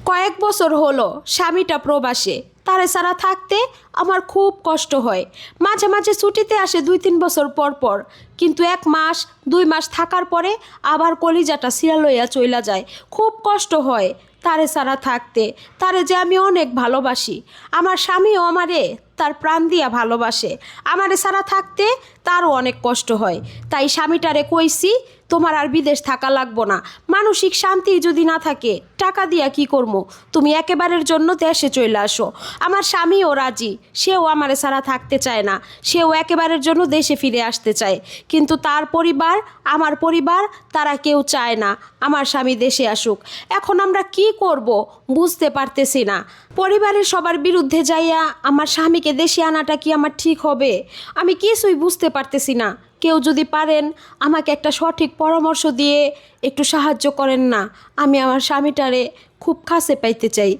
কয়েক বছর হলো স্বামীটা প্রবাসে। তারে ছাড়া থাকতে আমার খুব কষ্ট হয়। মাঝে মাঝে ছুটিতে আসে 2-3 বছর পর পর, কিন্তু 1 মাস 2 মাস থাকার পরে আবার কলিজাটা ছিঁড়া লইয়া চইলা যায়। খুব কষ্ট হয় তারে ছাড়া থাকতে। তারে যে আমি অনেক ভালোবাসি, আমার স্বামীও আমারে তার প্রাণ দিয়া ভালোবাসে। আমারে ছাড়া থাকতে তারও অনেক কষ্ট হয়। তাই স্বামীটারে কইছি, তোমার আর বিদেশ থাকা লাগবো না। মানসিক শান্তি যদি না থাকে টাকা দিয়া কি করবো, তুমি একেবারের জন্য দেশে চলে আসো। আমার স্বামীও রাজি, সেও আমারে ছাড়া থাকতে চায় না, সেও একেবারের জন্য দেশে ফিরে আসতে চায়। কিন্তু তার পরিবার, আমার পরিবার, তারা কেউ চায় না আমার স্বামী দেশে আসুক। এখন আমরা কি করব বুঝতে পারতেছি না। পরিবারের সবার বিরুদ্ধে যাইয়া আমার স্বামীকে দেশে আনাটা কি আমার ঠিক হবে? আমি কিছুই বুঝতে পারতেছি না। কেউ যদি পারেন আমাকে একটা সঠিক পরামর্শ দিয়ে একটু সাহায্য করেন না। আমি আমার স্বামীটারে খুব কাছে পাইতে চাই।